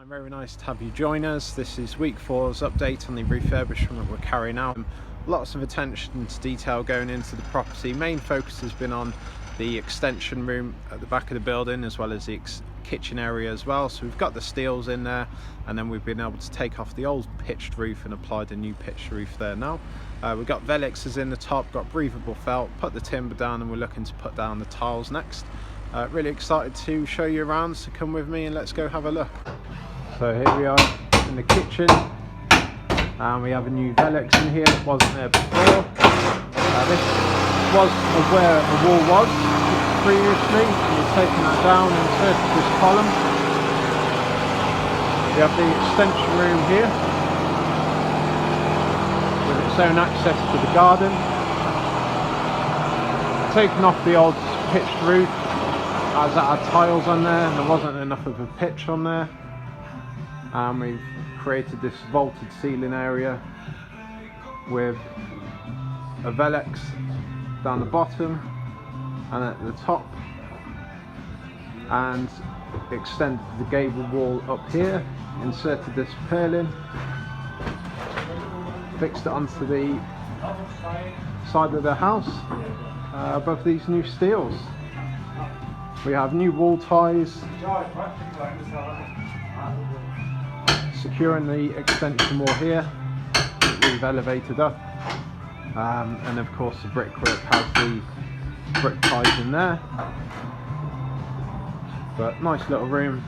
Very nice to have you join us. This is week 4's update on the refurbishment we're carrying out. Lots of attention to detail going into the property. Main focus has been on the extension room at the back of the building, as well as the kitchen area as well. So we've got the steels in there, and then we've been able to take off the old pitched roof and apply the new pitched roof there now. We've got velexes in the top, got breathable felt, put the timber down, and we're looking to put down the tiles next. Really excited to show you around, so come with me and let's go have a look. So here we are in the kitchen, and we have a new Velex in here that wasn't there before. This was where the wall was previously, so we're taking that down and inserted this column. We have the extension room here with its own access to the garden. Taking off the old pitched roof as it had tiles on there and there wasn't enough of a pitch on there. And we've created this vaulted ceiling area with a Velex down the bottom and at the top, and extended the gable wall up here, inserted this purlin, fixed it onto the side of the house above these new steels. We have new wall ties securing the extension wall here that we've elevated up, and of course the brickwork has the brick ties in there. But nice little room,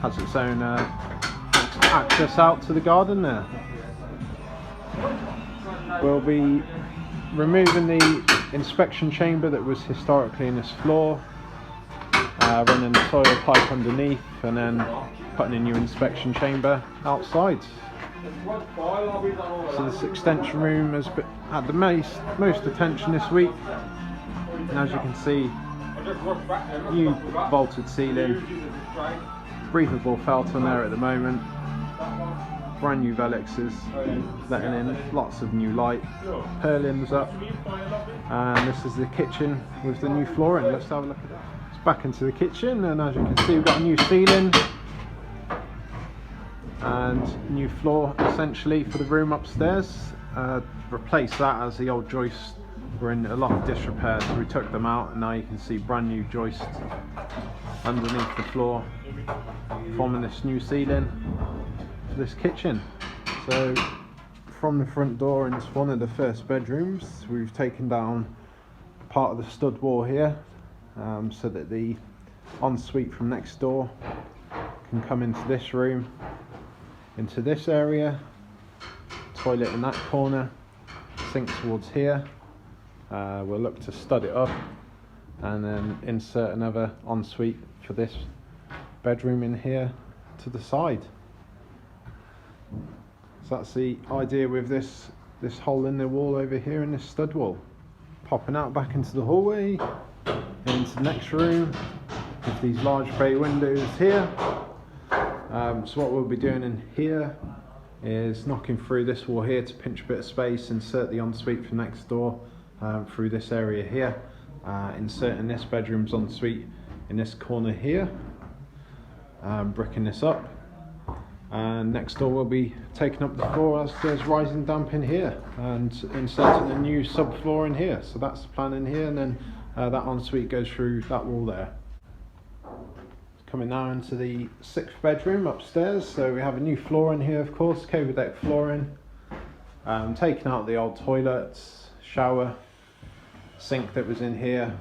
has its own access out to the garden there. We'll be removing the inspection chamber that was historically in this floor, running the soil pipe underneath, and then putting a new inspection chamber outside. So this extension room has had the most attention this week, and as you can see, new vaulted ceiling, breathable felt on there at the moment, brand new velexes letting in lots of new light, purlins up, and this is the kitchen with the new flooring. Let's have a look at it. It's back into the kitchen, and as you can see, we've got a new ceiling and new floor essentially for the room upstairs. Replaced that as the old joists were in a lot of disrepair, so we took them out, and now you can see brand new joists underneath the floor forming this new ceiling for this kitchen. So from the front door into one of the first bedrooms, we've taken down part of the stud wall here, so that the ensuite from next door can come into this room, into this area, toilet in that corner, sink towards here. We'll look to stud it up and then insert another ensuite for this bedroom in here to the side. So that's the idea with this hole in the wall over here in this stud wall. Popping out back into the hallway, into the next room with these large bay windows here. So what we'll be doing in here is knocking through this wall here to pinch a bit of space, insert the ensuite for next door through this area here, inserting this bedroom's ensuite in this corner here, bricking this up, and next door we'll be taking up the floor as there's rising damp in here and inserting a new subfloor in here. So that's the plan in here, and then that ensuite goes through that wall there. Coming now into the 6th bedroom upstairs, so we have a new floor in here, of course, cable deck flooring, taking out the old toilets, shower, sink that was in here,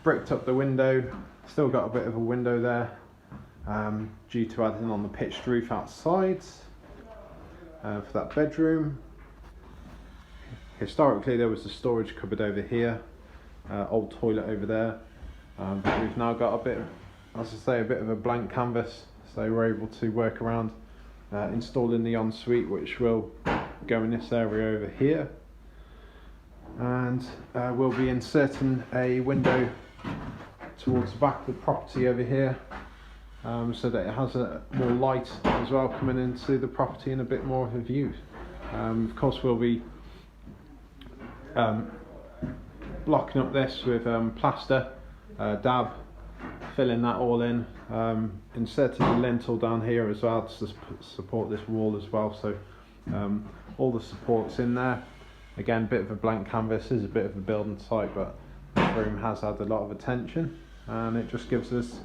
bricked up the window, still got a bit of a window there due to adding on the pitched roof outside for that bedroom. Historically there was a storage cupboard over here, old toilet over there. But we've now got a bit of, as I say, a bit of a blank canvas, so we're able to work around installing the ensuite, which will go in this area over here, and we'll be inserting a window towards the back of the property over here, so that it has a more light as well coming into the property and a bit more of a view. Of course we'll be blocking up this with plaster, dab filling that all in. Inserted the lintel down here as well to support this wall as well, so all the supports in there. Again, bit of a blank canvas, is a bit of a building site, but this room has had a lot of attention, and it just gives us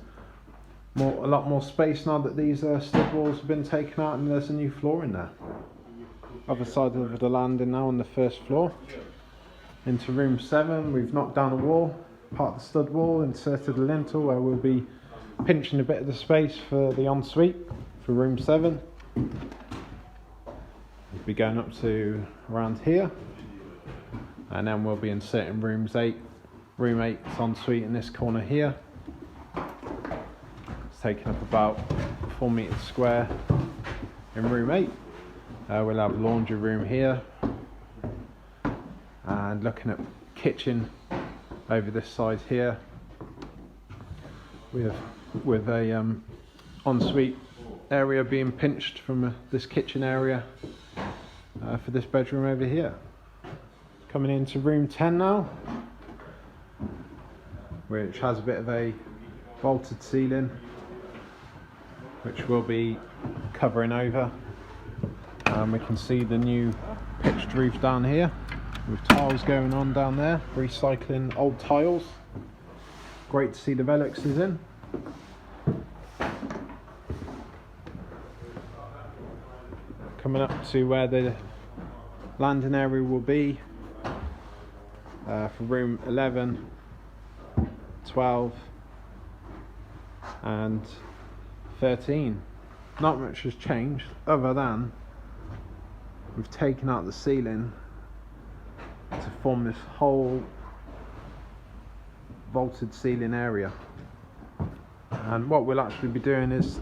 a lot more space now that these stud walls have been taken out and there's a new floor in there. Other side of the landing now on the first floor. Into room 7, we've knocked down a wall, part of the stud wall, inserted a lintel where we'll be pinching a bit of the space for the ensuite for room 7. We'll be going up to around here, and then we'll be inserting room 8's ensuite in this corner here. It's taking up about 4 meters square in room 8. We'll have a laundry room here, and looking at kitchen over this side here with a ensuite area being pinched from this kitchen area for this bedroom over here. Coming into room 10 now, which has a bit of a vaulted ceiling which we'll be covering over. We can see the new pitched roof down here with tiles going on down there, recycling old tiles. Great to see the Velexes in. Coming up to where the landing area will be for room 11, 12 and 13. Not much has changed other than we've taken out the ceiling to form this whole vaulted ceiling area, and what we'll actually be doing is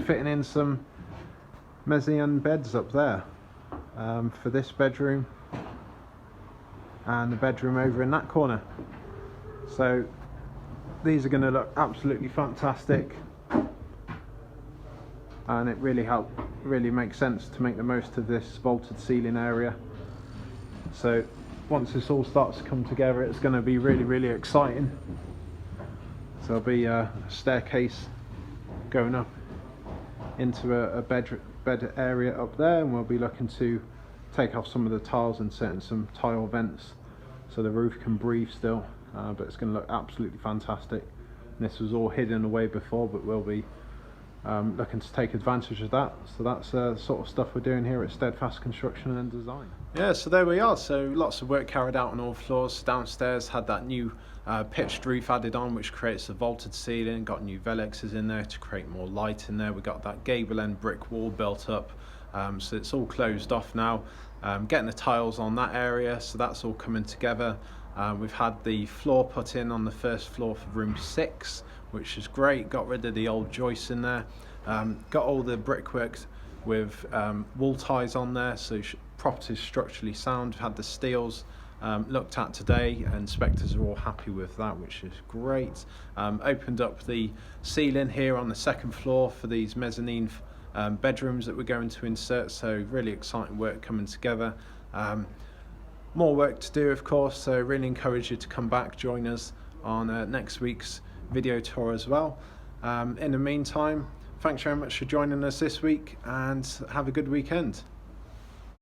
fitting in some mezzanine beds up there for this bedroom and the bedroom over in that corner. So these are going to look absolutely fantastic, and it really makes sense to make the most of this vaulted ceiling area. So once this all starts to come together, it's going to be really exciting. So there'll be a staircase going up into a bed area up there, and we'll be looking to take off some of the tiles and set in some tile vents so the roof can breathe still, but it's going to look absolutely fantastic. And this was all hidden away before, but we'll be looking to take advantage of that. So that's the sort of stuff we're doing here at Steadfast Construction and Design. Yeah, so there we are. So lots of work carried out on all floors. Downstairs had that new pitched roof added on, which creates a vaulted ceiling. Got new Velexes in there to create more light in there. We got that gable end brick wall built up, so it's all closed off now. Getting the tiles on that area, so that's all coming together. We've had the floor put in on the first floor for room 6, which is great. Got rid of the old joists in there. Got all the brickwork with wall ties on there, so property's structurally sound. We've had the steels looked at today, and inspectors are all happy with that, which is great. Opened up the ceiling here on the second floor for these mezzanine bedrooms that we're going to insert, so really exciting work coming together. More work to do, of course, so really encourage you to come back, join us on next week's video tour as well. In the meantime, thanks very much for joining us this week, and have a good weekend.